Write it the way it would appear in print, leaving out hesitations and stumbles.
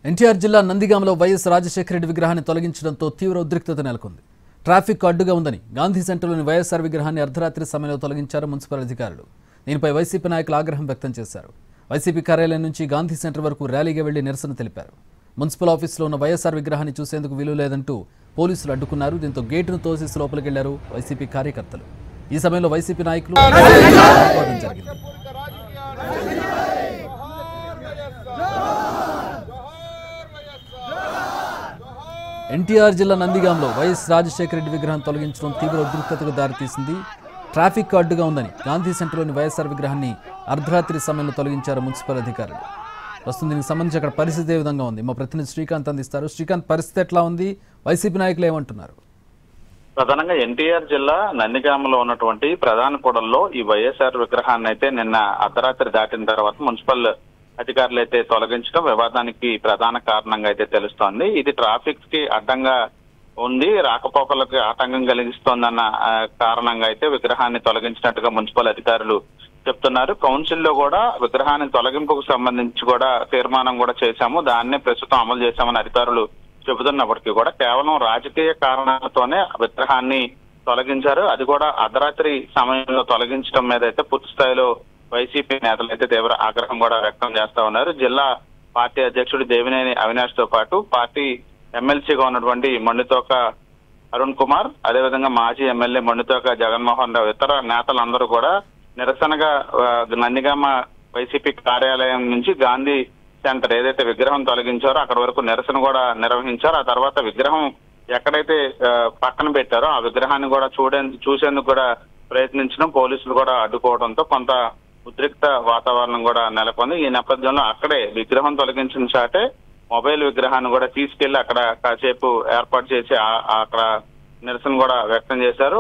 ఎన్టీఆర్ జిల్లా నందిగామలో వైఎస్ రాజశేఖర రెడ్డి విగ్రహాన్ని తొలగించడంతో తీవ్ర ఉద్రిక్తత నెలకొంది. ట్రాఫిక్ అడ్డుగా ఉందని గాంధీ సెంటర్లోని వైఎస్ఆర్ విగ్రహాన్ని అర్ధరాత్రి సమయంలో తొలగించారు మున్సిపల్ అధికారులు. దీనిపై వైసీపీ నాయకులు ఆగ్రహం వ్యక్తం చేశారు. వైసీపీ కార్యాలయం నుంచి గాంధీ సెంటర్ వరకు ర్యాలీగా వెళ్లి నిరసన తెలిపారు. మున్సిపల్ ఆఫీసులో ఉన్న వైఎస్ఆర్ విగ్రహాన్ని చూసేందుకు వీలు లేదంటూ పోలీసులు అడ్డుకున్నారు. దీంతో గేటును తోసేసి లోపలికి వెళ్లారు వైసీపీ కార్యకర్తలు. ఈ సమయంలో వైసీపీ నాయకులు జరిగింది. ఎన్టీఆర్ జిల్లా నందిగాంలో వైఎస్ రాజశేఖర రెడ్డి విగ్రహం తొలగించడం తీవ్ర ఉద్రిక్తతకు దారితీసింది. ట్రాఫిక్ అడ్డుగా ఉందని గాంధీ సెంటర్లోని వైఎస్ఆర్ విగ్రహాన్ని అర్ధరాత్రి సమయంలో తొలగించారు మున్సిపల్ అధికారులు. ప్రస్తుతం దీనికి సంబంధించి అక్కడ పరిస్థితి ఏ విధంగా ఉంది మా ప్రతినిధి శ్రీకాంత్ అందిస్తారు. శ్రీకాంత్, పరిస్థితి ఎట్లా ఉంది? వైసీపీ నాయకులు ఏమంటున్నారు? ప్రధానంగా ఎన్టీఆర్ జిల్లా నందిగామలో ఉన్నటువంటి ప్రధాన కూడల్లో ఈ వైఎస్ఆర్ విగ్రహాన్ని అయితే నిన్న అర్ధరాత్రి దాటిన తర్వాత మున్సిపల్ అధికారులు అయితే తొలగించడం వివాదానికి ప్రధాన కారణంగా అయితే తెలుస్తోంది. ఇది ట్రాఫిక్ కి అడ్డంగా ఉంది, రాకపోకలకు ఆటంకం కలిగిస్తోందన్న కారణంగా అయితే విగ్రహాన్ని తొలగించినట్టుగా మున్సిపల్ అధికారులు చెప్తున్నారు. కౌన్సిల్లో కూడా విగ్రహాన్ని తొలగింపుకు సంబంధించి కూడా తీర్మానం కూడా చేశాము, దాన్నే ప్రస్తుతం అమలు చేశామని అధికారులు చెబుతున్నప్పటికీ కూడా కేవలం రాజకీయ కారణాలతోనే విగ్రహాన్ని తొలగించారు. అది కూడా అర్ధరాత్రి సమయంలో తొలగించడం మీద అయితే పూర్తి స్థాయిలో వైసీపీ నేతలు అయితే తీవ్ర ఆగ్రహం కూడా వ్యక్తం చేస్తా ఉన్నారు. జిల్లా పార్టీ అధ్యక్షుడు దేవినేని అవినాష్ తో పాటు పార్టీ ఎమ్మెల్సీగా ఉన్నటువంటి మొండితోక అరుణ్ కుమార్, అదేవిధంగా మాజీ ఎమ్మెల్యే మొండితోక జగన్మోహన్ రావు, ఇతర నేతలందరూ కూడా నిరసనగా నందిగామ వైసీపీ కార్యాలయం నుంచి గాంధీ సెంటర్ ఏదైతే విగ్రహం తొలగించారో అక్కడ వరకు నిరసన కూడా నిర్వహించారు. ఆ తర్వాత విగ్రహం ఎక్కడైతే పక్కన పెట్టారో ఆ విగ్రహాన్ని కూడా చూసేందుకు కూడా ప్రయత్నించడం, పోలీసులు కూడా అడ్డుకోవడంతో కొంత ఉద్రిక్త వాతావరణం కూడా నెలకొంది. ఈ నేపథ్యంలో అక్కడే విగ్రహం తొలగించిన చాటే మొబైల్ విగ్రహాన్ని కూడా తీసుకెళ్లి అక్కడ కాసేపు ఏర్పాటు చేసి అక్కడ నిరసన కూడా వ్యక్తం చేశారు.